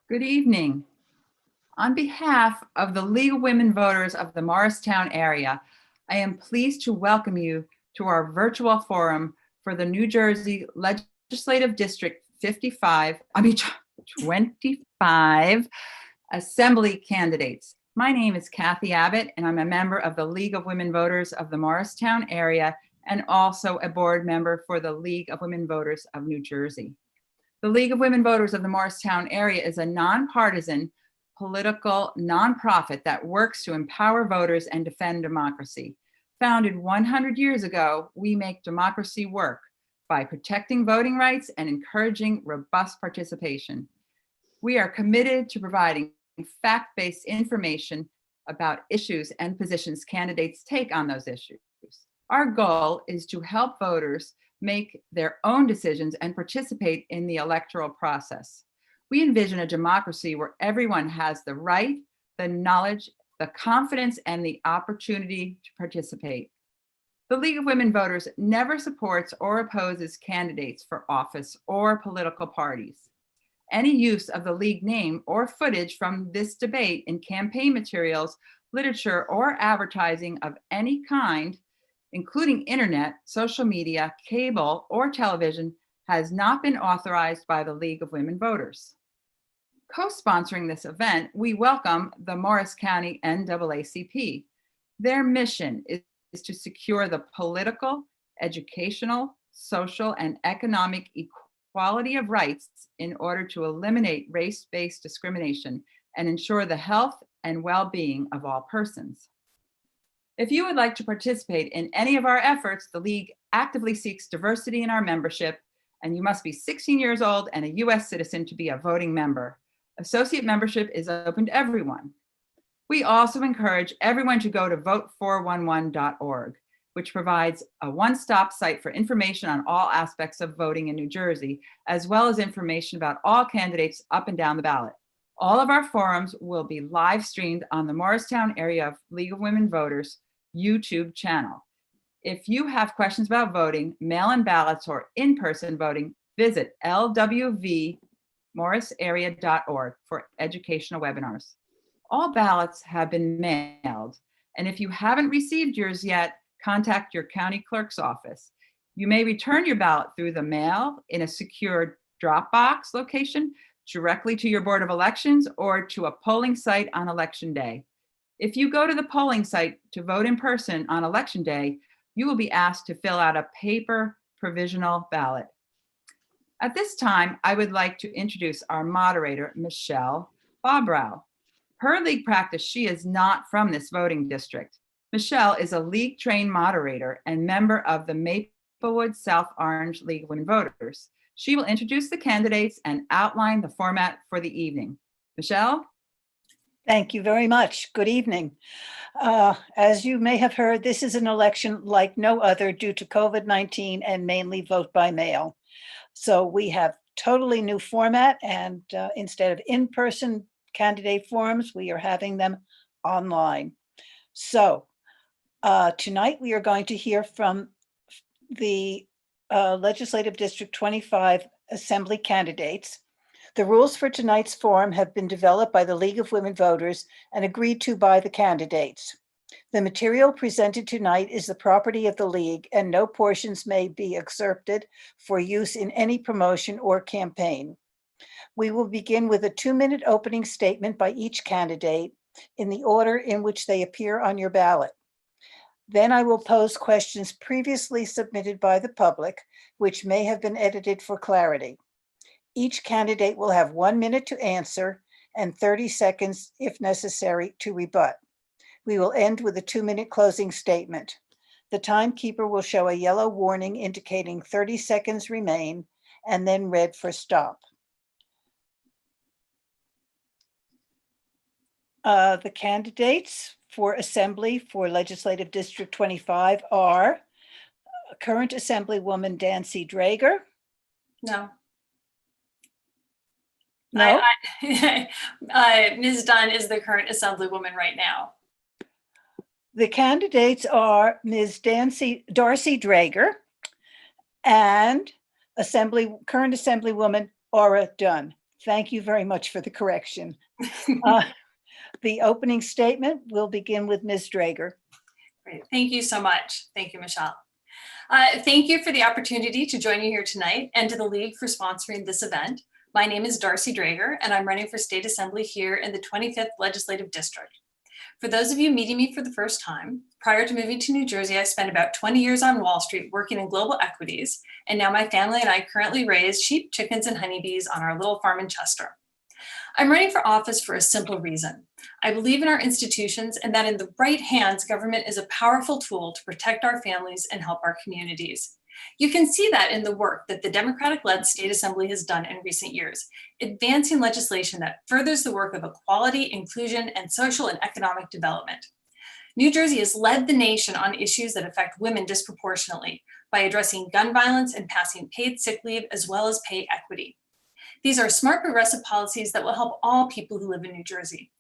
Good evening. On behalf of the League of Women Voters of the Morristown area, I am pleased to welcome you to our virtual forum for the New Jersey Legislative District 25 Assembly candidates. My name is Kathy Abbott, and I'm a member of the League of Women Voters of the Morristown area and also a board member for the League of Women Voters of New Jersey. The League of Women Voters of the Morristown area is a nonpartisan political nonprofit that works to empower voters and defend democracy. Founded 100 years ago, we make democracy work by protecting voting rights and encouraging robust participation. We are committed to providing fact-based information about issues and positions candidates take on those issues. Our goal is to help voters make their own decisions and participate in the electoral process. We envision a democracy where everyone has the right, the knowledge, the confidence, and the opportunity to participate. The League of Women Voters never supports or opposes candidates for office or political parties. Any use of the League name or footage from this debate in campaign materials, literature, or advertising of any kind, including internet, social media, cable, or television, has not been authorized by the League of Women Voters. Co-sponsoring this event, we welcome the Morris County NAACP. Their mission is to secure the political, educational, social, and economic equality of rights in order to eliminate race-based discrimination and ensure the health and well-being of all persons. If you would like to participate in any of our efforts, the League actively seeks diversity in our membership, and you must be 16 years old and a U.S. citizen to be a voting member. Associate membership is open to everyone. We also encourage everyone to go to vote411.org, which provides a one-stop site for information on all aspects of voting in New Jersey, as well as information about all candidates up and down the ballot. All of our forums will be live streamed on the Morristown Area of League of Women Voters YouTube channel. If you have questions about voting, mail-in ballots, or in-person voting, visit LWVMorrisArea.org for educational webinars. All ballots have been mailed, and if you haven't received yours yet, contact your county clerk's office. You may return your ballot through the mail in a secure drop box location directly to your Board of Elections or to a polling site on Election Day. If you go to the polling site to vote in person on Election Day, you will be asked to fill out a paper provisional ballot. At this time, I would like to introduce our moderator, Michelle Bobrow. Per League practice, she is not from this voting district. Michelle is a League-trained moderator and member of the Maplewood South Orange League of Women Voters. She will introduce the candidates and outline the format for the evening. Michelle? Thank you very much. Good evening. As you may have heard, this is an election like no other due to COVID-19 and mainly vote by mail. So we have totally new format, and instead of in-person candidate forums, we are having them online. So tonight we are going to hear from the Legislative District 25 Assembly candidates. The rules for tonight's forum have been developed by the League of Women Voters and agreed to by the candidates. The material presented tonight is the property of the League, and no portions may be excerpted for use in any promotion or campaign. We will begin with a 2-minute opening statement by each candidate in the order in which they appear on your ballot. Then I will pose questions previously submitted by the public, which may have been edited for clarity. Each candidate will have 1 minute to answer and 30 seconds, if necessary, to rebut. We will end with a 2-minute closing statement. The timekeeper will show a yellow warning indicating 30 seconds remain and then red for stop. The candidates for Assembly for Legislative District 25 are current Assemblywoman Darcy Drager. No. No? Ms. Dunn is the current Assemblywoman right now. The candidates are Ms. Darcy Drager and current Assemblywoman Aura Dunn. Thank you very much for the correction. Uh, The opening statement will begin with Ms. Drager. Great. Thank you so much. Thank you, Michelle. Thank you for the opportunity to join you here tonight and to the League for sponsoring this event. My name is Darcy Drager, and I'm running for State Assembly here in the 25th Legislative District. For those of you meeting me for the first time, prior to moving to New Jersey, I spent about 20 years on Wall Street working in global equities, and now my family and I currently raise sheep, chickens, and honeybees on our little farm in Chester. I'm running for office for a simple reason. I believe in our institutions and that in the right hands, government is a powerful tool to protect our families and help our communities. You can see that in the work that the Democratic-led State Assembly has done in recent years, advancing legislation that furthers the work of equality, inclusion, and social and economic development. New Jersey has led the nation on issues that affect women disproportionately by addressing gun violence and passing paid sick leave as well as pay equity. These are smart progressive policies that will help all people who live in New Jersey.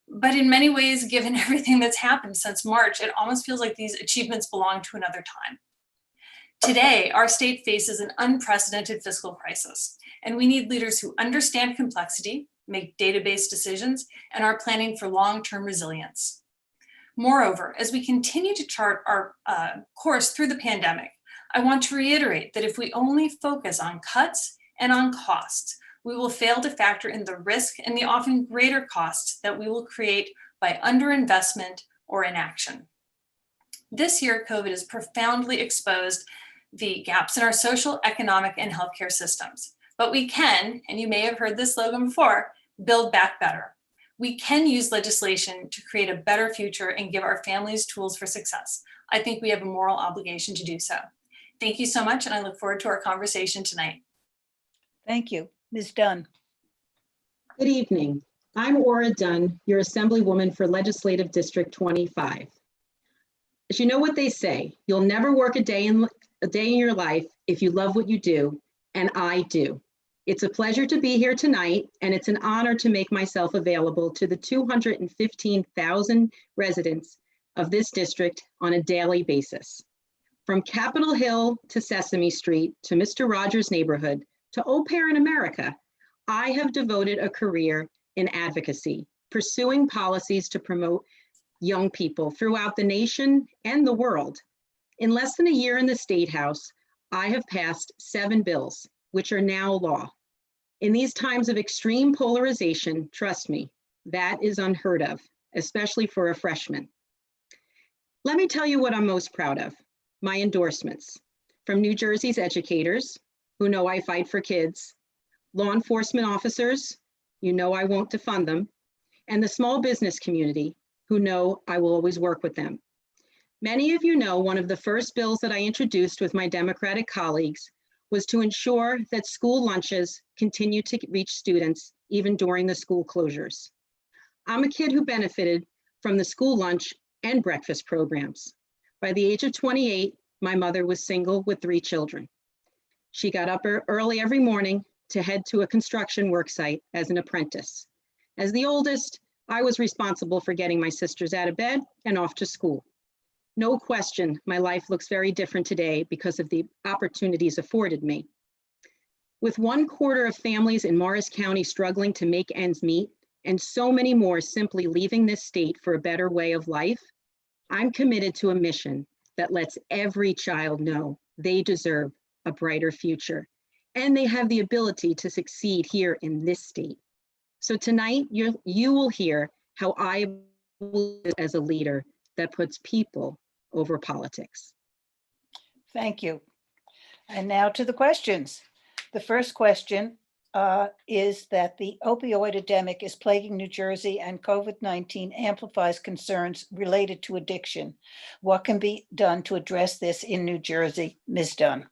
But in many ways, given everything that's happened since March, it almost feels like these achievements belong to another time. Today, our state faces an unprecedented fiscal crisis, and we need leaders who understand complexity, make data-based decisions, and are planning for long-term resilience. Moreover, as we continue to chart our course through the pandemic, I want to reiterate that if we only focus on cuts and on costs, we will fail to factor in the risk and the often greater costs that we will create by underinvestment or inaction. This year, COVID has profoundly exposed the gaps in our social, economic, and healthcare systems. But we can, and you may have heard this slogan before, build back better. We can use legislation to create a better future and give our families tools for success. I think we have a moral obligation to do so. Thank you so much, and I look forward to our conversation tonight. Thank you. Ms. Dunn. Good evening. I'm Aura Dunn, your Assemblywoman for Legislative District 25. As you know what they say, you'll never work a day in your life if you love what you do, and I do. It's a pleasure to be here tonight, and it's an honor to make myself available to the 215,000 residents of this district on a daily basis. From Capitol Hill to Sesame Street to Mr. Rogers' neighborhood to Au Pair in America, I have devoted a career in advocacy, pursuing policies to promote young people throughout the nation and the world. In less than a year in the State House, I have passed 7 bills, which are now law. In these times of extreme polarization, trust me, that is unheard of, especially for a freshman. Let me tell you what I'm most proud of, my endorsements from New Jersey's educators, who know I fight for kids, law enforcement officers, you know I won't defund them, and the small business community, who know I will always work with them. Many of you know one of the first bills that I introduced with my Democratic colleagues was to ensure that school lunches continue to reach students even during the school closures. I'm a kid who benefited from the school lunch and breakfast programs. By the age of 28, my mother was single with 3 children. She got up early every morning to head to a construction work site as an apprentice. As the oldest, I was responsible for getting my sisters out of bed and off to school. No question, my life looks very different today because of the opportunities afforded me. With 1/4 of families in Morris County struggling to make ends meet, and so many more simply leaving this state for a better way of life, I'm committed to a mission that lets every child know they deserve a brighter future, and they have the ability to succeed here in this state. So tonight, you will hear how I will live as a leader that puts people over politics. Thank you. And now to the questions. The first question is that the opioid epidemic is plaguing New Jersey and COVID-19 amplifies concerns related to addiction. What can be done to address this in New Jersey? Ms. Dunn.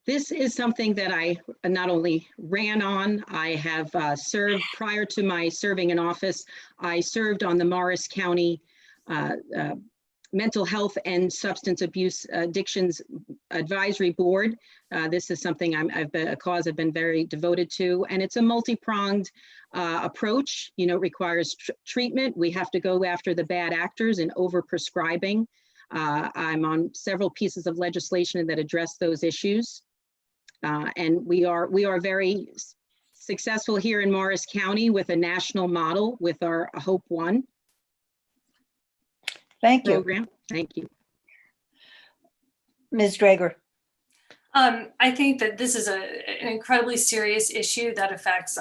This is something that I not only ran on, I have served prior to my serving in office. I served on the Morris County Mental Health and Substance Abuse Addictions Advisory Board. This is something I've been very devoted to, and it's a multi-pronged approach. You know, it requires treatment. We have to go after the bad actors and over-prescribing. I'm on several pieces of legislation that address those issues. And we are very successful here in Morris County with a national model with our Hope One Thank you. program. Thank you. Ms. Drager. I think that this is an incredibly serious issue that affects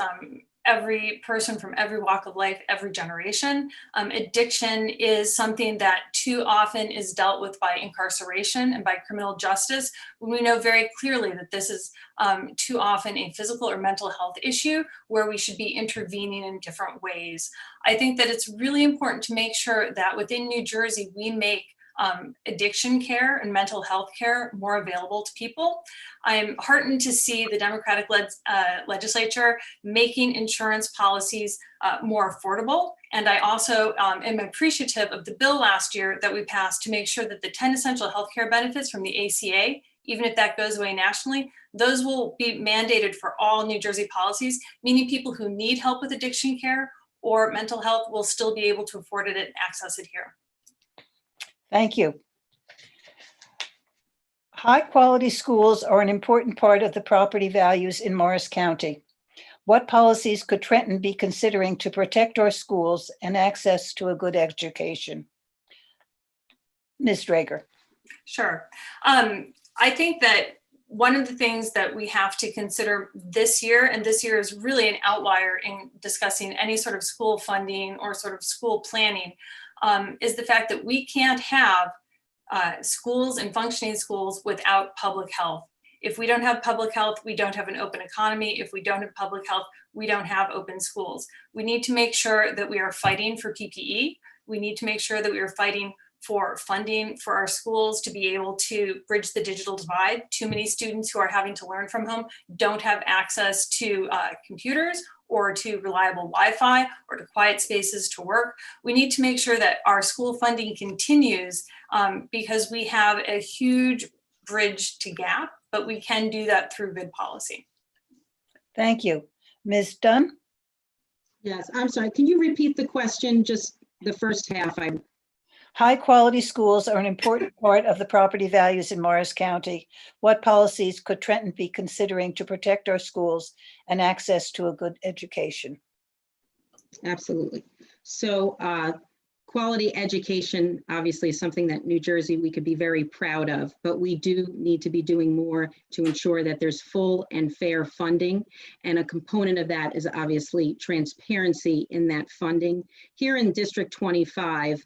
every person from every walk of life, every generation. Addiction is something that too often is dealt with by incarceration and by criminal justice. We know very clearly that this is too often a physical or mental health issue where we should be intervening in different ways. I think that it's really important to make sure that within New Jersey, we make addiction care and mental health care more available to people. I'm heartened to see the Democratic legislature making insurance policies more affordable. And I also am appreciative of the bill last year that we passed to make sure that the 10 essential healthcare benefits from the ACA, even if that goes away nationally, those will be mandated for all New Jersey policies, meaning people who need help with addiction care or mental health will still be able to afford it and access it here. Thank you. High-quality schools are an important part of the property values in Morris County. What policies could Trenton be considering to protect our schools and access to a good education? Ms. Drager. Sure. I think that one of the things that we have to consider this year, and this year is really an outlier in discussing any sort of school funding or sort of school planning, is the fact that we can't have schools and functioning schools without public health. If we don't have public health, we don't have an open economy. If we don't have public health, we don't have open schools. We need to make sure that we are fighting for PPE. We need to make sure that we are fighting for funding for our schools to be able to bridge the digital divide. Too many students who are having to learn from home don't have access to computers or to reliable Wi-Fi or to quiet spaces to work. We need to make sure that our school funding continues because we have a huge bridge to gap, but we can do that through good policy. Thank you. Ms. Dunn? Yes, I'm sorry. Can you repeat the question? Just the first half. High-quality schools are an important part of the property values in Morris County. What policies could Trenton be considering to protect our schools and access to a good education? Absolutely. So quality education, obviously, is something that New Jersey we could be very proud of, but we do need to be doing more to ensure that there's full and fair funding. And a component of that is obviously transparency in that funding. Here in District 25,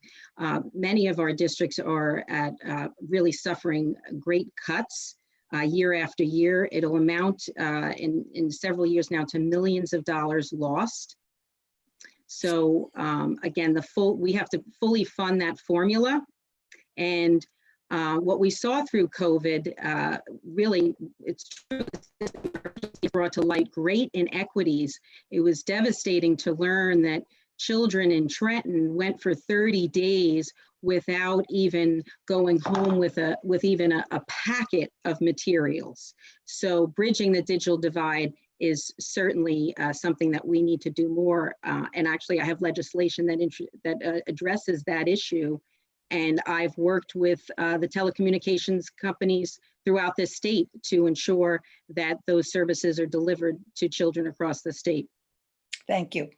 many of our districts are at really suffering great cuts. Year after year, it'll amount in several years now to millions of dollars lost. So again, we have to fully fund that formula. And what we saw through COVID, really, it's true, it brought to light great inequities. It was devastating to learn that children in Trenton went for 30 days without even going home with even a packet of materials. So bridging the digital divide is certainly something that we need to do more. And actually, I have legislation that addresses that issue. And I've worked with the telecommunications companies throughout this state to ensure that those services are delivered to children across the state. Thank you.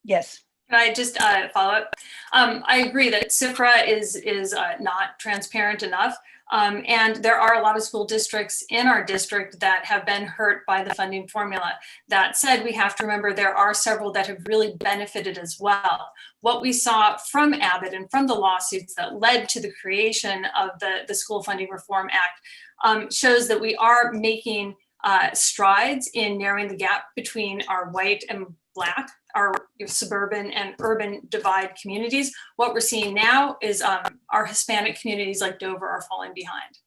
Yes. Can I just follow up? I agree that CIFRA is not transparent enough. And there are a lot of school districts in our district that have been hurt by the funding formula. That said, we have to remember there are several that have really benefited as well. What we saw from Abbott and from the lawsuits that led to the creation of the School Funding Reform Act shows that we are making strides in narrowing the gap between our white and Black, our suburban and urban divide communities. What we're seeing now is our Hispanic communities like Dover are falling behind.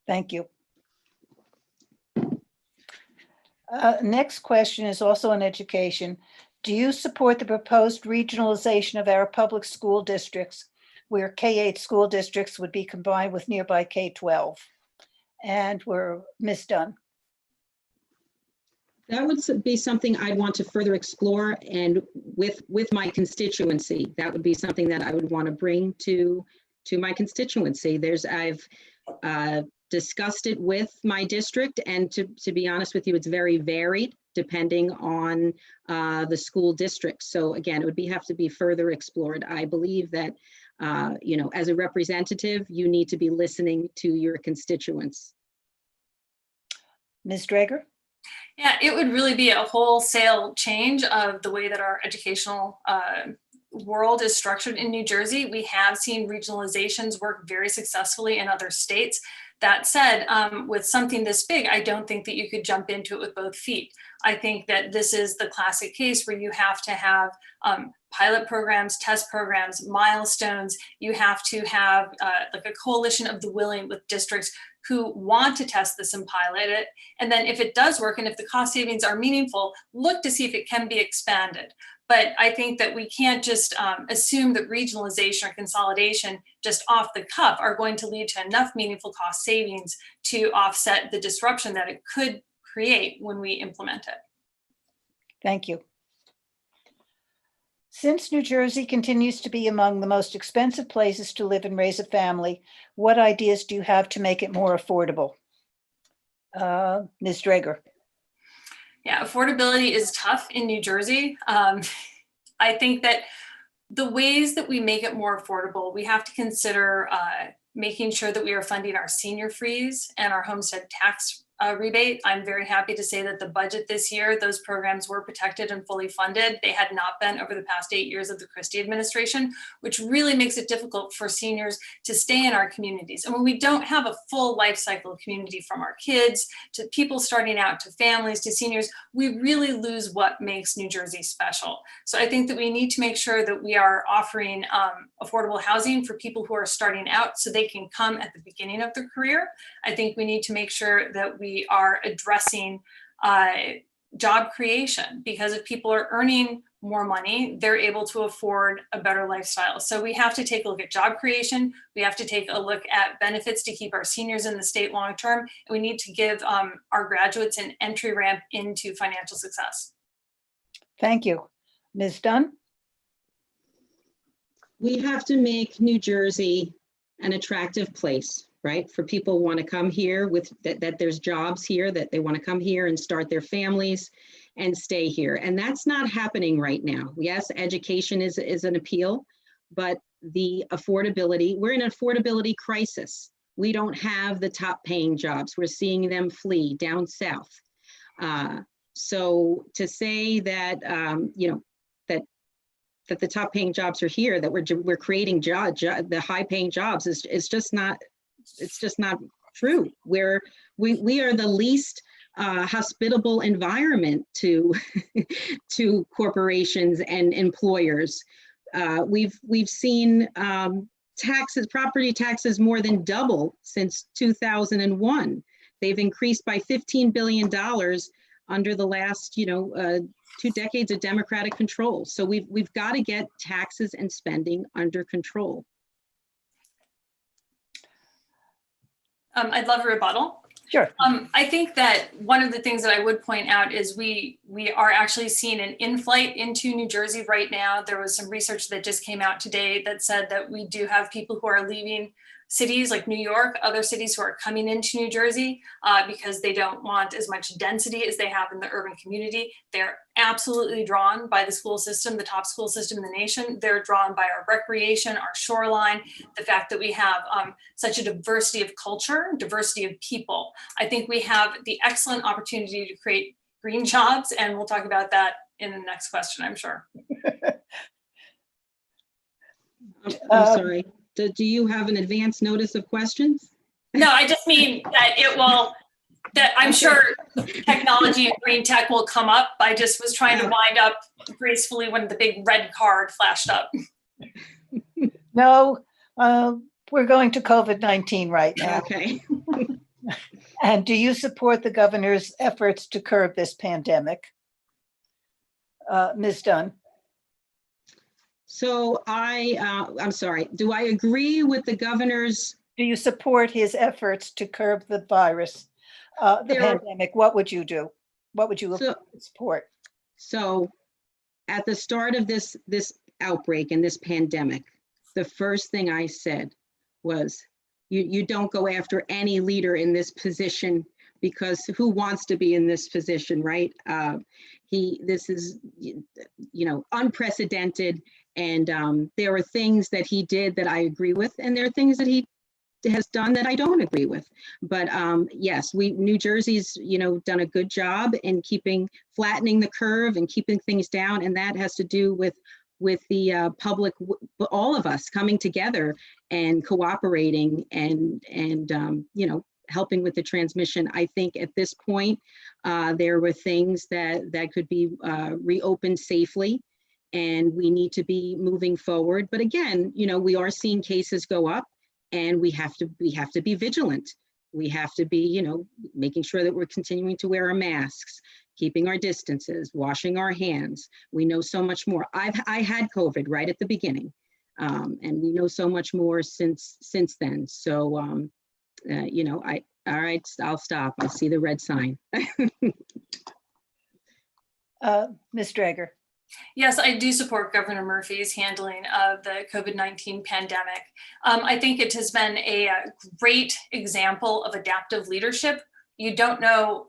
Thank you. Next question is also on education. Do you support the proposed regionalization of our public school districts where K-8 school districts would be combined with nearby K-12? And we're Ms. Dunn. That would be something I'd want to further explore, and with my constituency, that would be something that I would want to bring to my constituency. I've discussed it with my district, and to be honest with you, it's very varied depending on the school district. So again, it would have to be further explored. I believe that, as a representative, you need to be listening to your constituents. Ms. Drager? Yeah, it would really be a wholesale change of the way that our educational world is structured in New Jersey. We have seen regionalizations work very successfully in other states. That said, with something this big, I don't think that you could jump into it with both feet. I think that this is the classic case where you have to have pilot programs, test programs, milestones. You have to have like a coalition of the willing with districts who want to test this and pilot it. And then if it does work and if the cost savings are meaningful, look to see if it can be expanded. But I think that we can't just assume that regionalization or consolidation just off the cuff are going to lead to enough meaningful cost savings to offset the disruption that it could create when we implement it. Thank you. Since New Jersey continues to be among the most expensive places to live and raise a family, what ideas do you have to make it more affordable? Ms. Drager. Yeah, affordability is tough in New Jersey. I think that the ways that we make it more affordable, we have to consider making sure that we are funding our senior freeze and our homestead tax rebate. I'm very happy to say that the budget this year, those programs were protected and fully funded. They had not been over the past 8 years of the Christie administration, which really makes it difficult for seniors to stay in our communities. And when we don't have a full life cycle community, from our kids to people starting out to families to seniors, we really lose what makes New Jersey special. So I think that we need to make sure that we are offering affordable housing for people who are starting out so they can come at the beginning of their career. I think we need to make sure that we are addressing job creation, because if people are earning more money, they're able to afford a better lifestyle. So we have to take a look at job creation. We have to take a look at benefits to keep our seniors in the state long term. And we need to give our graduates an entry ramp into financial success. Thank you. Ms. Dunn? We have to make New Jersey an attractive place, right? For people who want to come here with that there's jobs here, that they want to come here and start their families and stay here. And that's not happening right now. Yes, education is an appeal, but the affordability, we're in an affordability crisis. We don't have the top paying jobs. We're seeing them flee down south. So to say that, that the top paying jobs are here, that we're creating the high paying jobs is just not, it's just not true. We are the least hospitable environment to to corporations and employers. We've seen property taxes more than double since 2001. They've increased by $15 billion under the last 2 decades of Democratic control. So we've got to get taxes and spending under control. I'd love a rebuttal. Sure. I think that one of the things that I would point out is we are actually seeing an in-flight into New Jersey right now. There was some research that just came out today that said that we do have people who are leaving cities like New York, other cities who are coming into New Jersey because they don't want as much density as they have in the urban community. They're absolutely drawn by the school system, the top school system in the nation. They're drawn by our recreation, our shoreline, the fact that we have such a diversity of culture, diversity of people. I think we have the excellent opportunity to create green jobs, and we'll talk about that in the next question, I'm sure. I'm sorry. Do you have an advance notice of questions? No, I just mean that that I'm sure technology and green tech will come up. I just was trying to wind up gracefully when the big red card flashed up. No, we're going to COVID-19 right now. Okay. And do you support the governor's efforts to curb this pandemic? Ms. Dunn? So I'm sorry, do I agree with the governor's? Do you support his efforts to curb the virus, the pandemic? What would you do? What would you support? So at the start of this outbreak and this pandemic, the first thing I said was, You don't go after any leader in this position, because who wants to be in this position, right? This is, unprecedented, and there are things that he did that I agree with, and there are things that he has done that I don't agree with. But yes, New Jersey's, done a good job in flattening the curve and keeping things down, and that has to do with the public, all of us coming together and cooperating and helping with the transmission. I think at this point, there were things that could be reopened safely, and we need to be moving forward. But again, we are seeing cases go up, and we have to be vigilant. We have to be, making sure that we're continuing to wear our masks, keeping our distances, washing our hands. We know so much more. I had COVID right at the beginning, and we know so much more since then. So, all right, I'll stop. I see the red sign. Ms. Drager. Yes, I do support Governor Murphy's handling of the COVID-19 pandemic. I think it has been a great example of adaptive leadership. You don't know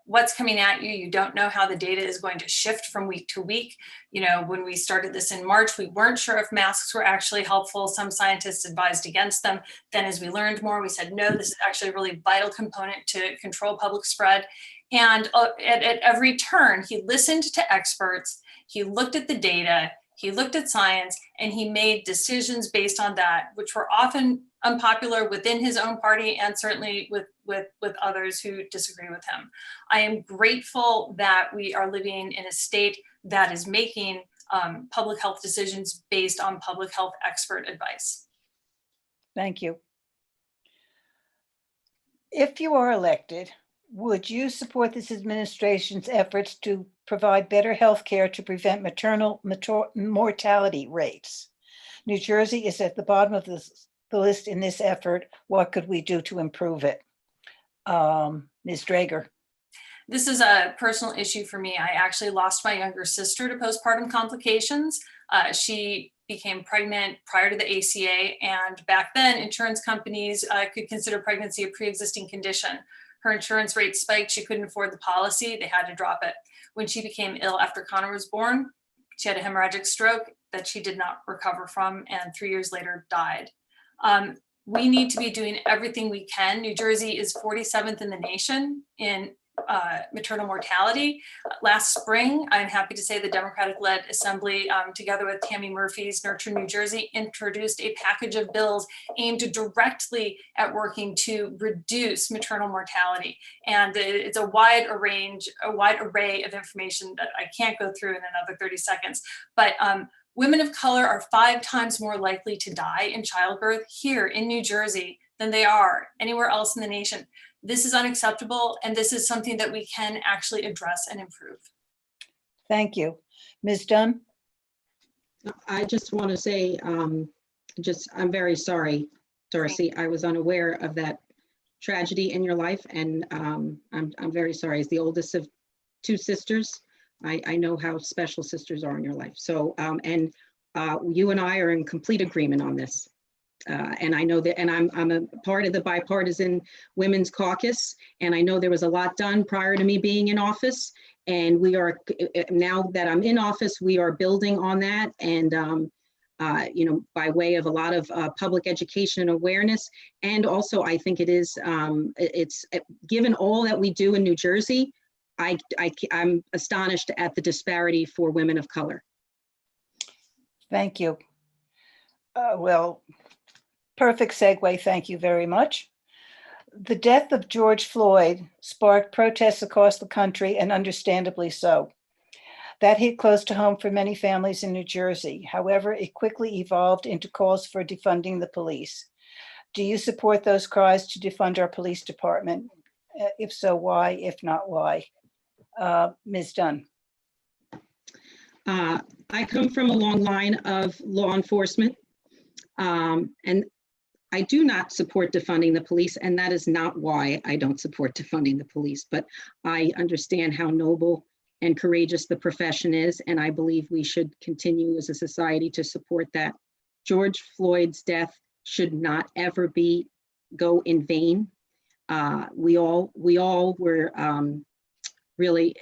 what's coming at you. You don't know how the data is going to shift from week to week. When we started this in March, we weren't sure if masks were actually helpful. Some scientists advised against them. Then as we learned more, we said, no, this is actually a really vital component to control public spread. And at every turn, he listened to experts. He looked at the data, he looked at science, and he made decisions based on that, which were often unpopular within his own party and certainly with others who disagree with him. I am grateful that we are living in a state that is making public health decisions based on public health expert advice. Thank you. If you are elected, would you support this administration's efforts to provide better health care to prevent maternal mortality rates? New Jersey is at the bottom of the list in this effort. What could we do to improve it? Ms. Drager. This is a personal issue for me. I actually lost my younger sister to postpartum complications. She became pregnant prior to the ACA, and back then insurance companies could consider pregnancy a pre-existing condition. Her insurance rate spiked. She couldn't afford the policy. They had to drop it. When she became ill after Connor was born, she had a hemorrhagic stroke that she did not recover from, and 3 years later died. We need to be doing everything we can. New Jersey is 47th in the nation in maternal mortality. Last spring, I'm happy to say the Democratic-led Assembly, together with Tammy Murphy's Nurture New Jersey, introduced a package of bills aimed directly at working to reduce maternal mortality. And it's a wide array of information that I can't go through in another 30 seconds. But women of color are 5 times more likely to die in childbirth here in New Jersey than they are anywhere else in the nation. This is unacceptable, and this is something that we can actually address and improve. Thank you. Ms. Dunn? I just want to say, I'm very sorry, Darcy. I was unaware of that tragedy in your life, and I'm very sorry. As the oldest of 2 sisters, I know how special sisters are in your life. So, you and I are in complete agreement on this. And I know that, and I'm a part of the bipartisan Women's Caucus, and I know there was a lot done prior to me being in office. And we are, now that I'm in office, we are building on that, and by way of a lot of public education and awareness. And also, I think it's given all that we do in New Jersey, I'm astonished at the disparity for women of color. Thank you. Well, perfect segue. Thank you very much. The death of George Floyd sparked protests across the country, and understandably so. That hit close to home for many families in New Jersey. However, it quickly evolved into calls for defunding the police. Do you support those cries to defund our police department? If so, why? If not, why? Ms. Dunn. I come from a long line of law enforcement, and I do not support defunding the police, and that is not why I don't support defunding the police, but I understand how noble and courageous the profession is, and I believe we should continue as a society to support that. George Floyd's death should not ever be go in vain. We all were really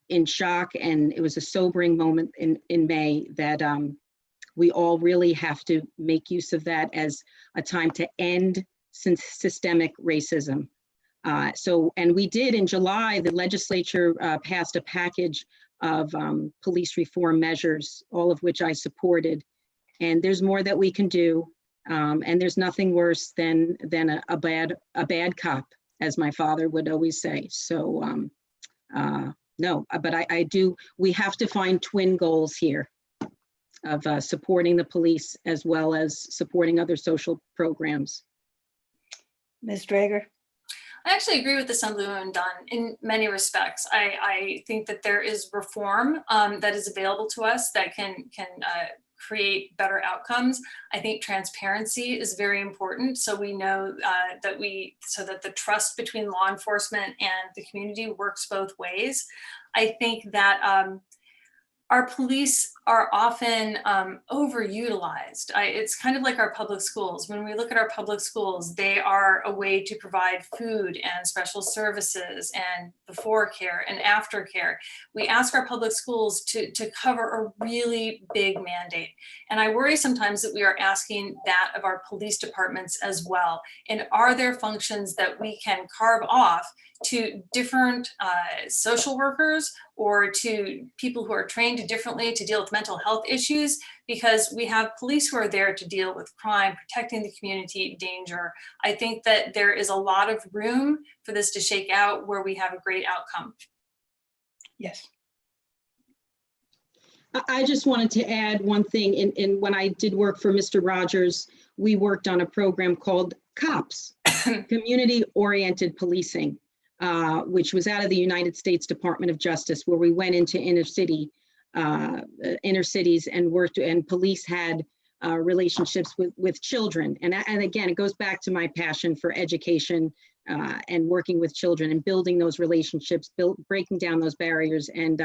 in shock, and it was a sobering moment in May that we all really have to make use of that as a time to end systemic racism. And we did in July, the legislature passed a package of police reform measures, all of which I supported. And there's more that we can do. And there's nothing worse than a bad cop, as my father would always say. So no, but we have to find twin goals here of supporting the police as well as supporting other social programs. Ms. Drager? I actually agree with Assemblywoman Dunn in many respects. I think that there is reform that is available to us that can create better outcomes. I think transparency is very important. So we know so that the trust between law enforcement and the community works both ways. I think that our police are often overutilized. It's kind of like our public schools. When we look at our public schools, they are a way to provide food and special services and before care and after care. We ask our public schools to cover a really big mandate. And I worry sometimes that we are asking that of our police departments as well. And are there functions that we can carve off to different social workers or to people who are trained differently to deal with mental health issues, because we have police who are there to deal with crime, protecting the community, danger. I think that there is a lot of room for this to shake out where we have a great outcome. Yes. I just wanted to add one thing. In when I did work for Mr. Rogers, we worked on a program called COPS, Community-Oriented Policing, which was out of the United States Department of Justice, where we went into inner cities and worked, and police had relationships with children. And again, it goes back to my passion for education and working with children and building those relationships, breaking down those barriers. And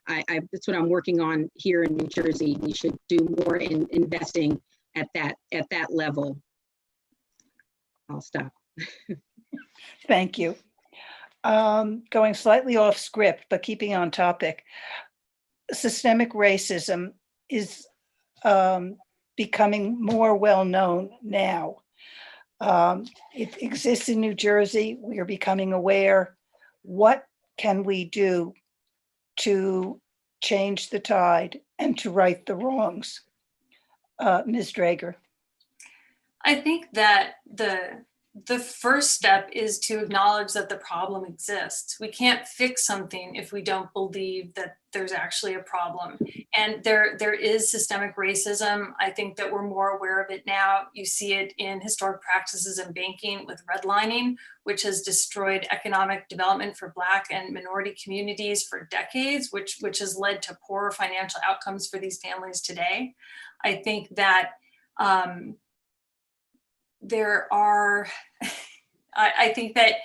that's what I'm working on here in New Jersey. We should do more in investing at that level. I'll stop. Thank you. Going slightly off script, but keeping on topic, systemic racism is becoming more well known now. It exists in New Jersey. We are becoming aware. What can we do to change the tide and to right the wrongs? Ms. Drager. I think that the first step is to acknowledge that the problem exists. We can't fix something if we don't believe that there's actually a problem. And there is systemic racism. I think that we're more aware of it now. You see it in historic practices in banking with redlining, which has destroyed economic development for Black and minority communities for decades, which has led to poorer financial outcomes for these families today. I think that I think that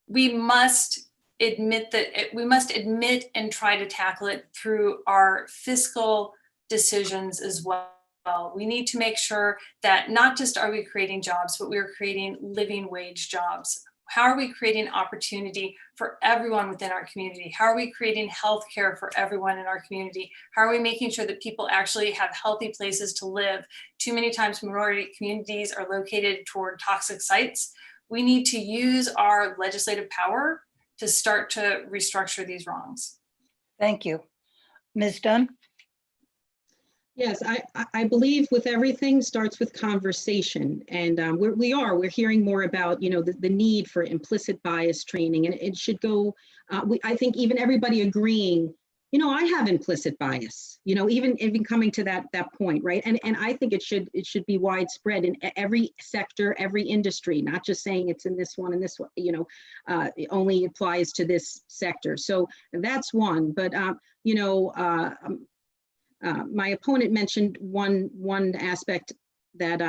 we must admit and try to tackle it through our fiscal decisions as well. We need to make sure that not just are we creating jobs, but we're creating living wage jobs. How are we creating opportunity for everyone within our community? How are we creating healthcare for everyone in our community? How are we making sure that people actually have healthy places to live? Too many times minority communities are located toward toxic sites. We need to use our legislative power to start to restructure these wrongs. Thank you. Ms. Dunn? Yes, I believe with everything starts with conversation, and we're hearing more about the need for implicit bias training, and it should go. I think even everybody agreeing, I have implicit bias, even coming to that point, right? And I think it should be widespread in every sector, every industry, not just saying it's in this one and this one, it only applies to this sector. So that's one, but my opponent mentioned one aspect that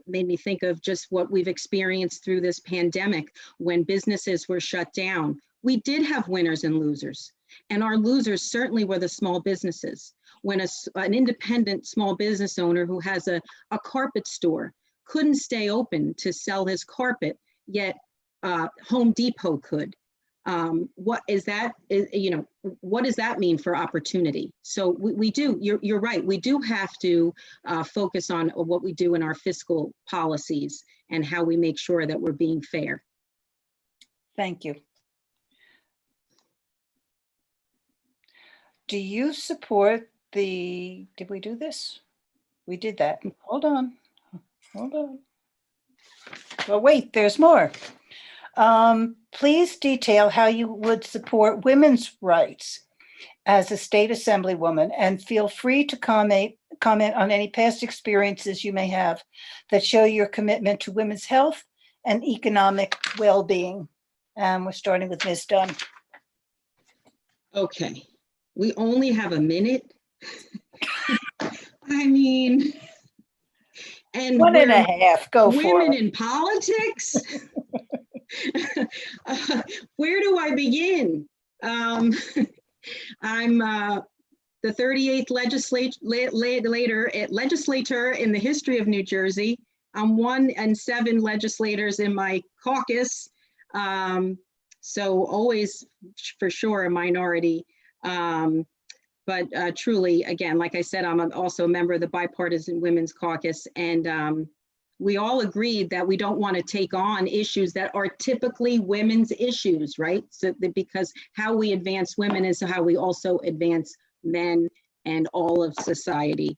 made me think of just what we've experienced through this pandemic. When businesses were shut down, we did have winners and losers, and our losers certainly were the small businesses. When an independent small business owner who has a carpet store couldn't stay open to sell his carpet, yet Home Depot could. What is that? What does that mean for opportunity? So we do, you're right, we do have to focus on what we do in our fiscal policies and how we make sure that we're being fair. Thank you. Do you support the, did we do this? We did that. Hold on. Well, wait, there's more. Please detail how you would support women's rights as a state assemblywoman, and feel free to comment on any past experiences you may have that show your commitment to women's health and economic well-being. And we're starting with Ms. Dunn. Okay, we only have a minute. I mean, and One and a half, go for women it. in politics. Where do I begin? I'm the 38th legislator in the history of New Jersey. I'm 1 in 7 legislators in my caucus. So always for sure a minority. But truly, again, like I said, I'm also a member of the Bipartisan Women's Caucus, and we all agreed that we don't want to take on issues that are typically women's issues, right? So because how we advance women is how we also advance men and all of society.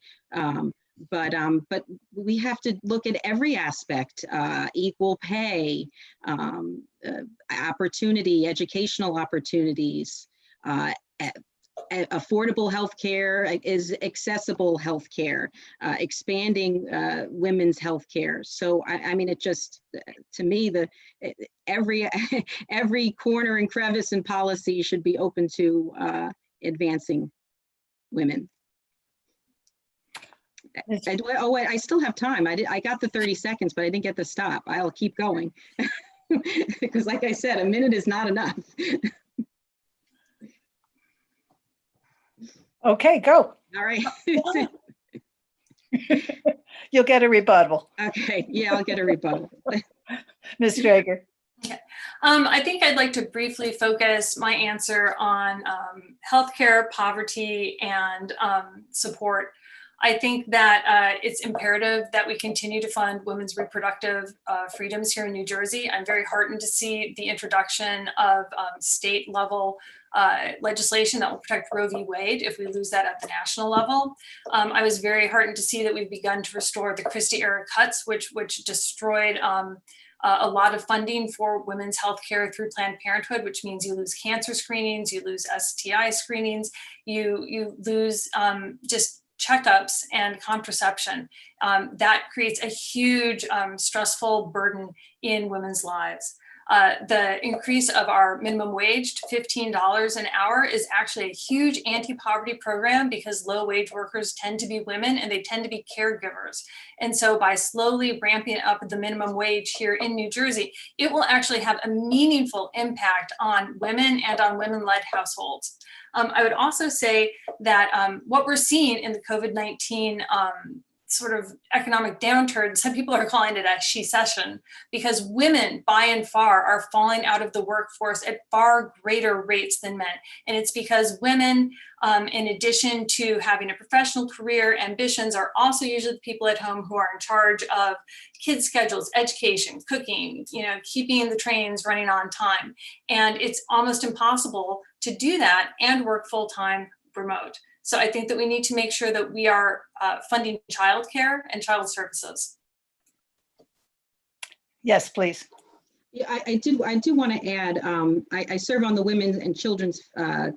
But we have to look at every aspect, equal pay, opportunity, educational opportunities, affordable healthcare is accessible healthcare, expanding women's healthcare. So I mean, it just, to me, every corner and crevice in policy should be open to advancing women. Oh wait, I still have time. I got the 30 seconds, but I didn't get the stop. I'll keep going because, like I said, a minute is not enough. Okay, go. All right. You'll get a rebuttal. Okay, yeah, I'll get a rebuttal. Ms. Drager. Okay. I think I'd like to briefly focus my answer on healthcare, poverty, and support. I think that it's imperative that we continue to fund women's reproductive freedoms here in New Jersey. I'm very heartened to see the introduction of state level legislation that will protect Roe v. Wade if we lose that at the national level. I was very heartened to see that we've begun to restore the Christie era cuts, which destroyed a lot of funding for women's health care through Planned Parenthood, which means you lose cancer screenings, you lose STI screenings, you lose just checkups and contraception. That creates a huge stressful burden in women's lives. The increase of our minimum wage to $15 an hour is actually a huge anti-poverty program because low wage workers tend to be women and they tend to be caregivers. And so by slowly ramping up the minimum wage here in New Jersey, it will actually have a meaningful impact on women and on women-led households. I would also say that what we're seeing in the COVID-19 sort of economic downturn, some people are calling it a she-cession, because women by and far are falling out of the workforce at far greater rates than men. And it's because women, in addition to having a professional career, ambitions, are also usually the people at home who are in charge of kids' schedules, education, cooking, keeping the trains running on time. And it's almost impossible to do that and work full-time remote. So I think that we need to make sure that we are funding childcare and child services. Yes, please. Yeah, I do want to add, I serve on the Women and Children's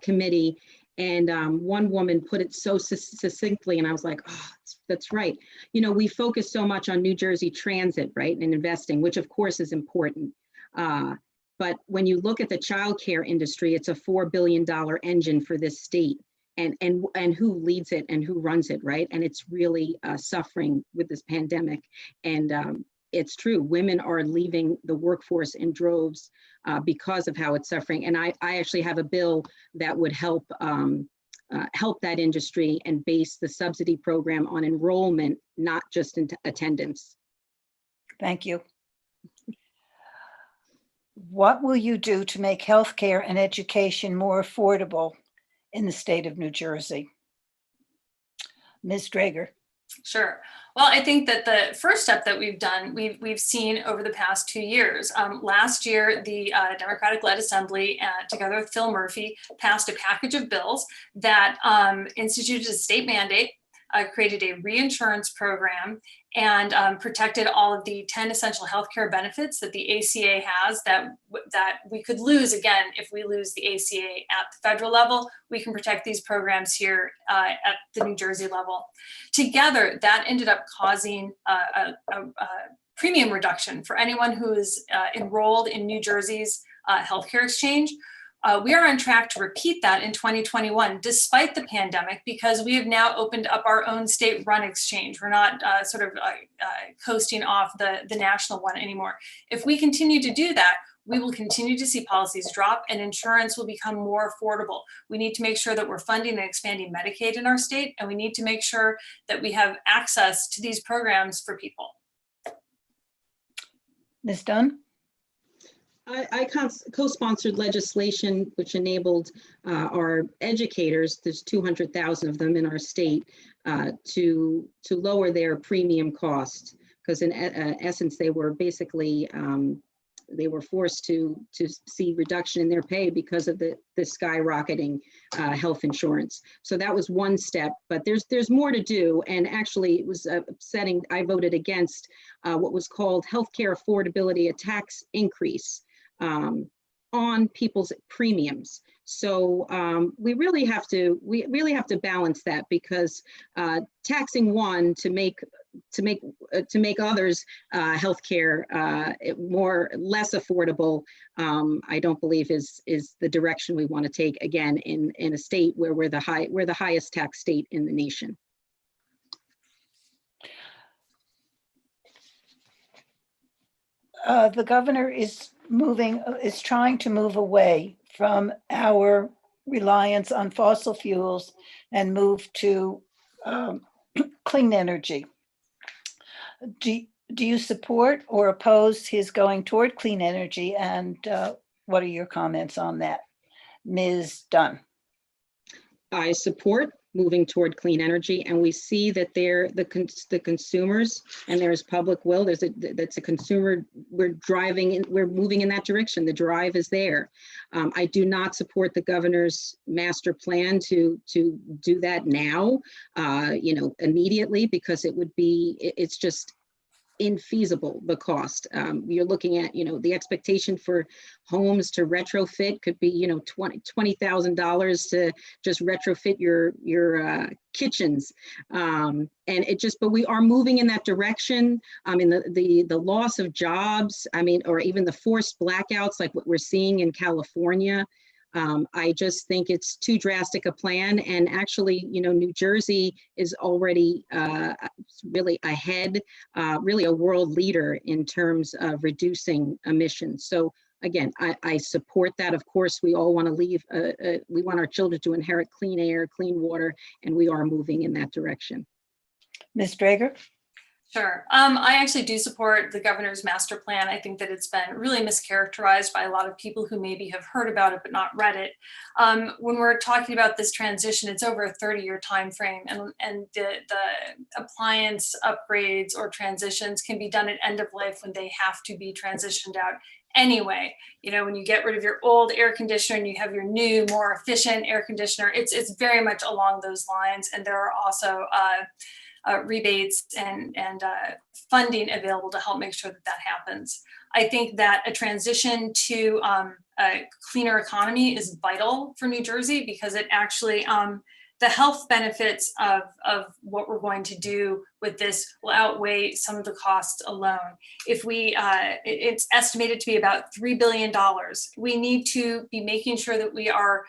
Committee, and one woman put it so succinctly, and I was like, oh, that's right. We focus so much on New Jersey transit, right, and investing, which of course is important. But when you look at the childcare industry, it's a $4 billion engine for this state. And who leads it and who runs it, right? And it's really suffering with this pandemic. And it's true, women are leaving the workforce in droves because of how it's suffering. And I actually have a bill that would help that industry and base the subsidy program on enrollment, not just in attendance. Thank you. What will you do to make healthcare and education more affordable in the state of New Jersey? Ms. Drager. Sure. Well, I think that the first step that we've done, we've seen over the past 2 years. Last year, the Democratic-led Assembly, together with Phil Murphy, passed a package of bills that instituted a state mandate, created a reinsurance program, and protected all of the 10 essential healthcare benefits that the ACA has that we could lose again if we lose the ACA at the federal level. We can protect these programs here at the New Jersey level. Together, that ended up causing a premium reduction for anyone who is enrolled in New Jersey's healthcare exchange. We are on track to repeat that in 2021, despite the pandemic, because we have now opened up our own state-run exchange. We're not coasting off the national one anymore. If we continue to do that, we will continue to see policies drop and insurance will become more affordable. We need to make sure that we're funding and expanding Medicaid in our state, and we need to make sure that we have access to these programs for people. Ms. Dunn? I co-sponsored legislation which enabled our educators, there's 200,000 of them in our state, to lower their premium cost, because in essence they were basically they were forced to see reduction in their pay because of the skyrocketing health insurance. So that was one step, but there's more to do. And actually it was upsetting. I voted against what was called healthcare affordability, a tax increase on people's premiums. So we really have to balance that, because taxing one to make others healthcare less affordable, I don't believe is the direction we want to take, again, in a state where we're the highest tax state in the nation. The governor is trying to move away from our reliance on fossil fuels and move to clean energy. Do you support or oppose his going toward clean energy, and what are your comments on that? Ms. Dunn. I support moving toward clean energy, and we see that the consumers, and there's public will. That's a consumer. We're moving in that direction. The drive is there. I do not support the governor's master plan to do that now, immediately, because it's just infeasible, the cost. You're looking at, the expectation for homes to retrofit could be, $20,000 to just retrofit your kitchens. But we are moving in that direction. I mean, the loss of jobs, or even the forced blackouts like what we're seeing in California. I just think it's too drastic a plan. And actually, New Jersey is already really ahead, really a world leader in terms of reducing emissions. So again, I support that. Of course, we all want to we want our children to inherit clean air, clean water, and we are moving in that direction. Ms. Drager? Sure. I actually do support the governor's master plan. I think that it's been really mischaracterized by a lot of people who maybe have heard about it but not read it. When we're talking about this transition, it's over a 30-year time frame, and the appliance upgrades or transitions can be done at end of life when they have to be transitioned out anyway. When you get rid of your old air conditioner and you have your new, more efficient air conditioner, it's very much along those lines. And there are also rebates and funding available to help make sure that happens. I think that a transition to a cleaner economy is vital for New Jersey, because it actually, the health benefits of what we're going to do with this will outweigh some of the costs alone. If it's estimated to be about $3 billion. We need to be making sure that we are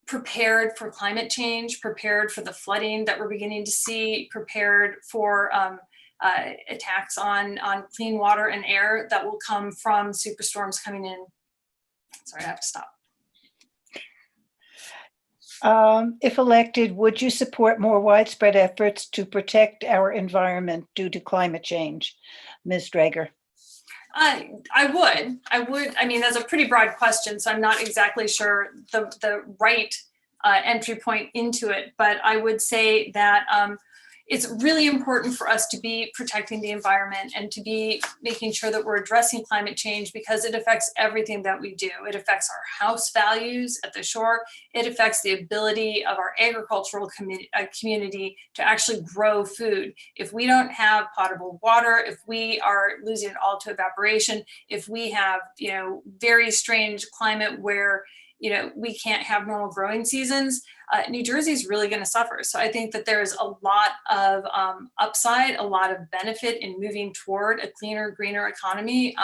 prepared for climate change, prepared for the flooding that we're beginning to see, prepared for attacks on clean water and air that will come from superstorms coming in. Sorry, I have to stop. If elected, would you support more widespread efforts to protect our environment due to climate change? Ms. Drager. I would. I mean, that's a pretty broad question, so I'm not exactly sure the right entry point into it. But I would say that it's really important for us to be protecting the environment and to be making sure that we're addressing climate change, because it affects everything that we do. It affects our house values at the shore. It affects the ability of our agricultural community to actually grow food. If we don't have potable water, if we are losing it all to evaporation, if we have, very strange climate where we can't have normal growing seasons, New Jersey is really going to suffer. So I think that there's a lot of upside, a lot of benefit in moving toward a cleaner, greener economy.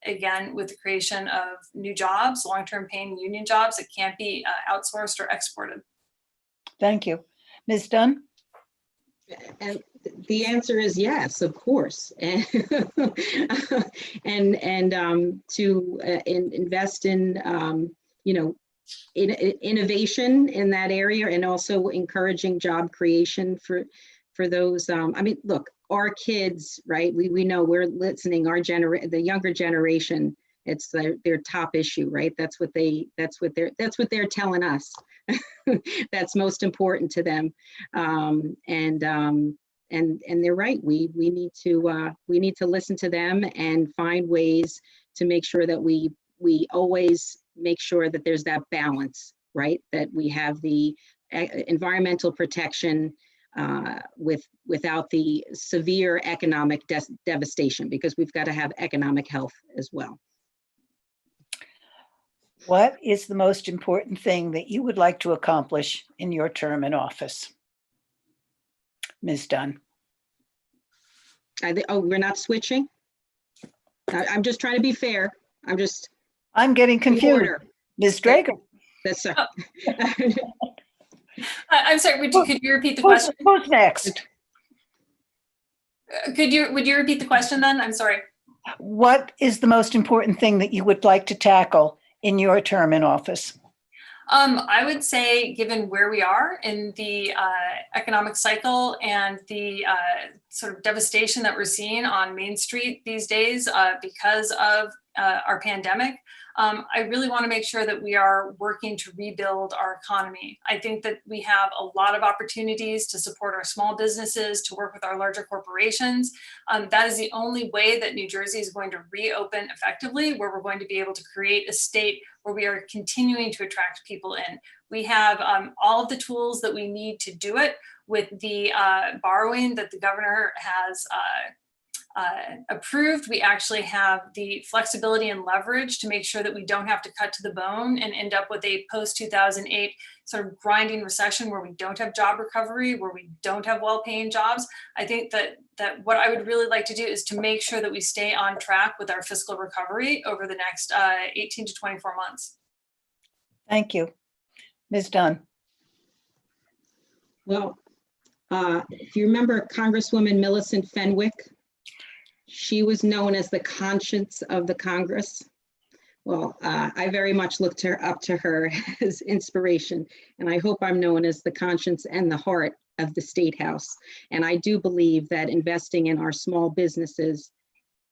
Again, with the creation of new jobs, long-term paying union jobs that can't be outsourced or exported. Thank you. Ms. Dunn? And the answer is yes, of course. And to invest in, innovation in that area, and also encouraging job creation for those. Look, our kids, right? We know, we're listening. The younger generation, it's their top issue, right? That's what they're telling us. That's most important to them. And they're right. We need to listen to them and find ways to make sure that we always make sure that there's that balance, right? That we have the environmental protection without the severe economic devastation, because we've got to have economic health as well. What is the most important thing that you would like to accomplish in your term in office? Ms. Dunn. We're not switching? I'm just trying to be fair. I'm getting confused. Ms. Drager. That's I'm sorry, could you repeat the question? Who's next? Would you repeat the question then? I'm sorry. What is the most important thing that you would like to tackle in your term in office? I would say, given where we are in the economic cycle and the sort of devastation that we're seeing on Main Street these days because of our pandemic, I really want to make sure that we are working to rebuild our economy. I think that we have a lot of opportunities to support our small businesses, to work with our larger corporations. That is the only way that New Jersey is going to reopen effectively, where we're going to be able to create a state where we are continuing to attract people in. We have all of the tools that we need to do it with the borrowing that the governor has approved. We actually have the flexibility and leverage to make sure that we don't have to cut to the bone and end up with a post-2008 sort of grinding recession where we don't have job recovery, where we don't have well-paying jobs. I think that what I would really like to do is to make sure that we stay on track with our fiscal recovery over the next 18 to 24 months. Thank you. Ms. Dunn. Well, if you remember Congresswoman Millicent Fenwick, she was known as the conscience of the Congress. Well, I very much looked up to her as inspiration, and I hope I'm known as the conscience and the heart of the State House. And I do believe that investing in our small businesses,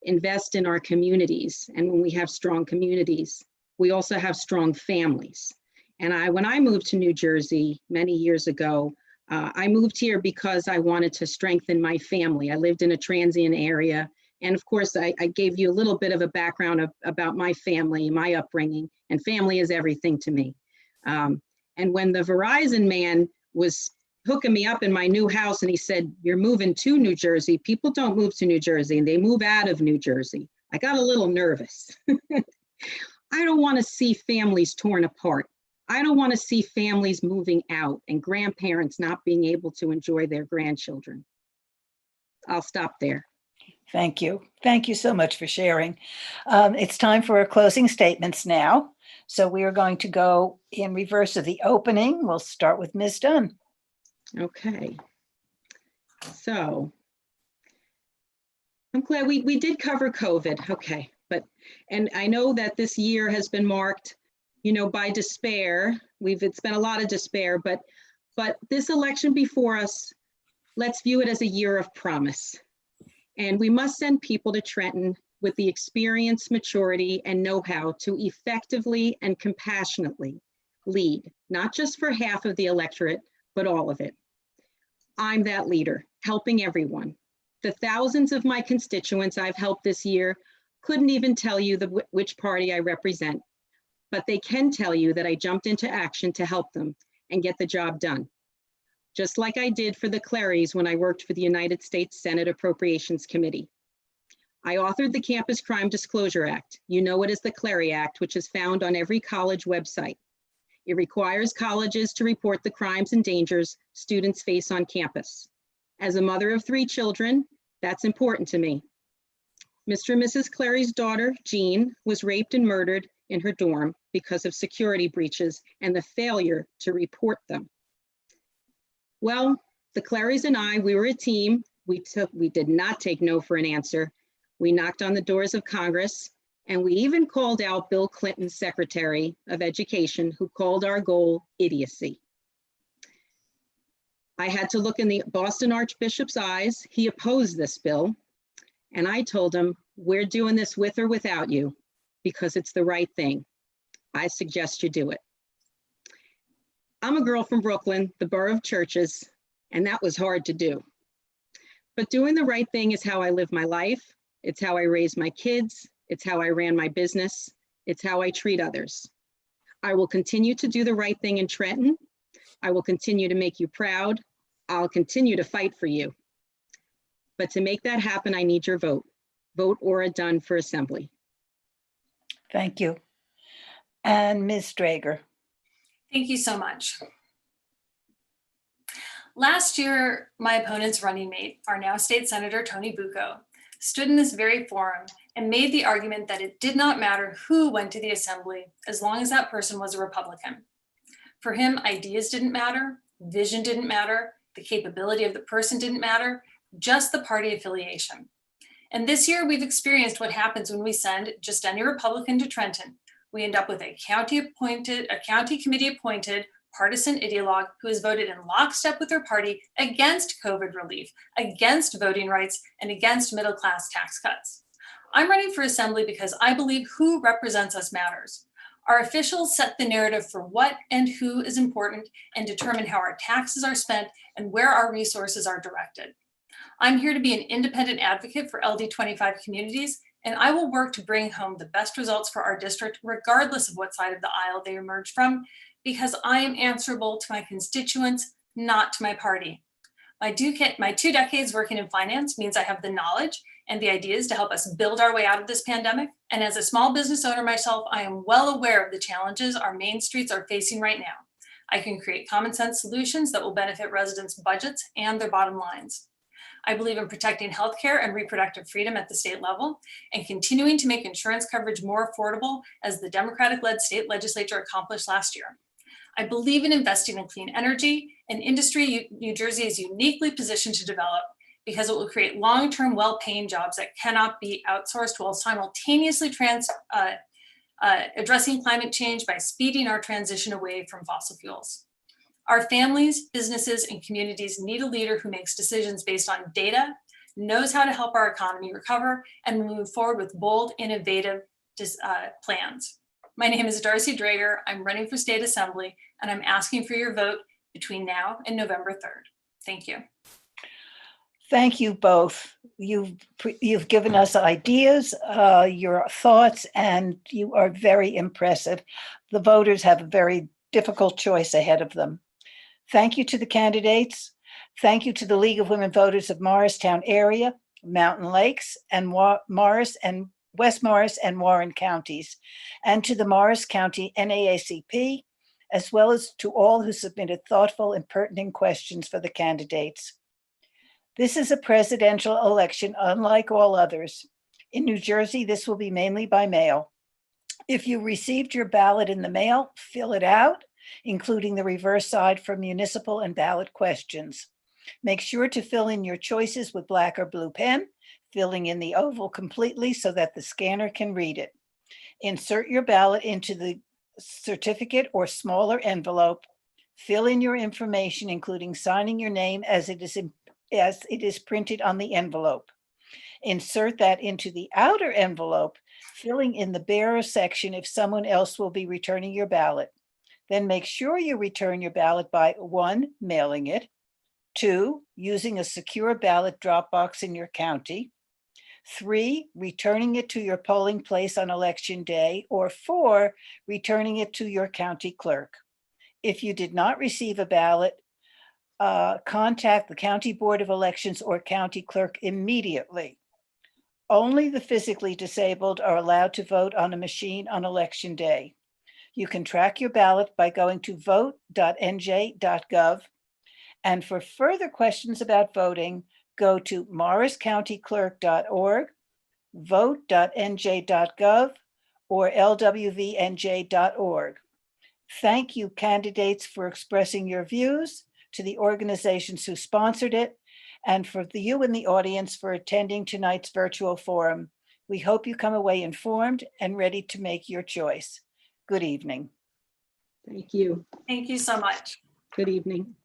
invest in our communities, and when we have strong communities, we also have strong families. And when I moved to New Jersey many years ago, I moved here because I wanted to strengthen my family. I lived in a transient area. And of course, I gave you a little bit of a background about my family, my upbringing, and family is everything to me. And when the Verizon man was hooking me up in my new house and he said, "You're moving to New Jersey," people don't move to New Jersey and they move out of New Jersey. I got a little nervous. I don't want to see families torn apart. I don't want to see families moving out and grandparents not being able to enjoy their grandchildren. I'll stop there. Thank you. Thank you so much for sharing. It's time for our closing statements now. So we are going to go in reverse of the opening. We'll start with Ms. Dunn. Okay. So I'm glad we did cover COVID. Okay. And I know that this year has been marked, by despair. It's been a lot of despair, but this election before us, let's view it as a year of promise. And we must send people to Trenton with the experience, maturity, and know-how to effectively and compassionately lead, not just for half of the electorate, but all of it. I'm that leader, helping everyone. The thousands of my constituents I've helped this year couldn't even tell you which party I represent, but they can tell you that I jumped into action to help them and get the job done. Just like I did for the Clarys when I worked for the United States Senate Appropriations Committee. I authored the Campus Crime Disclosure Act. You know it as the Clary Act, which is found on every college website. It requires colleges to report the crimes and dangers students face on campus. As a mother of 3 children, that's important to me. Mr. and Mrs. Clary's daughter, Jean, was raped and murdered in her dorm because of security breaches and the failure to report them. Well, the Clarys and I, we were a team. We did not take no for an answer. We knocked on the doors of Congress, and we even called out Bill Clinton's Secretary of Education, who called our goal idiocy. I had to look in the Boston Archbishop's eyes. He opposed this bill. And I told him, we're doing this with or without you because it's the right thing. I suggest you do it. I'm a girl from Brooklyn, the borough of Churches, and that was hard to do. But doing the right thing is how I live my life. It's how I raise my kids. It's how I ran my business. It's how I treat others. I will continue to do the right thing in Trenton. I will continue to make you proud. I'll continue to fight for you. But to make that happen, I need your vote. Vote Aura Dunn for Assembly. Thank you. And Ms. Drager. Thank you so much. Last year, my opponent's running mate, our now state senator, Tony Bucco, stood in this very forum and made the argument that it did not matter who went to the assembly as long as that person was a Republican. For him, ideas didn't matter, vision didn't matter, the capability of the person didn't matter, just the party affiliation. And this year we've experienced what happens when we send just any Republican to Trenton. We end up with a county committee appointed partisan ideologue who has voted in lockstep with their party against COVID relief, against voting rights, and against middle-class tax cuts. I'm running for assembly because I believe who represents us matters. Our officials set the narrative for what and who is important and determine how our taxes are spent and where our resources are directed. I'm here to be an independent advocate for LD25 communities, and I will work to bring home the best results for our district, regardless of what side of the aisle they emerge from, because I am answerable to my constituents, not to my party. My 2 decades working in finance means I have the knowledge and the ideas to help us build our way out of this pandemic. And as a small business owner myself, I am well aware of the challenges our main streets are facing right now. I can create common sense solutions that will benefit residents' budgets and their bottom lines. I believe in protecting healthcare and reproductive freedom at the state level and continuing to make insurance coverage more affordable, as the Democratic-led state legislature accomplished last year. I believe in investing in clean energy, an industry New Jersey is uniquely positioned to develop because it will create long-term, well-paying jobs that cannot be outsourced while simultaneously addressing climate change by speeding our transition away from fossil fuels. Our families, businesses, and communities need a leader who makes decisions based on data, knows how to help our economy recover, and move forward with bold, innovative plans. My name is Darcy Drager. I'm running for state assembly, and I'm asking for your vote between now and November 3rd. Thank you. Thank you both. You've given us ideas, your thoughts, and you are very impressive. The voters have a very difficult choice ahead of them. Thank you to the candidates. Thank you to the League of Women Voters of Morristown area, Mountain Lakes, and West Morris and Warren counties, and to the Morris County NAACP, as well as to all who submitted thoughtful and pertinent questions for the candidates. This is a presidential election unlike all others. In New Jersey, this will be mainly by mail. If you received your ballot in the mail, fill it out, including the reverse side for municipal and ballot questions. Make sure to fill in your choices with black or blue pen, filling in the oval completely so that the scanner can read it. Insert your ballot into the certificate or smaller envelope. Fill in your information, including signing your name as it is printed on the envelope. Insert that into the outer envelope, filling in the bearer section if someone else will be returning your ballot. Then make sure you return your ballot by 1, mailing it, 2, using a secure ballot drop box in your county, 3, returning it to your polling place on election day, or 4, returning it to your county clerk. If you did not receive a ballot, contact the County Board of Elections or county clerk immediately. Only the physically disabled are allowed to vote on a machine on election day. You can track your ballot by going to vote.nj.gov. And for further questions about voting, go to morriscountyclerk.org, vote.nj.gov, or lwvnj.org. Thank you, candidates, for expressing your views, to the organizations who sponsored it, and for you in the audience for attending tonight's virtual forum. We hope you come away informed and ready to make your choice. Good evening. Thank you. Thank you so much. Good evening.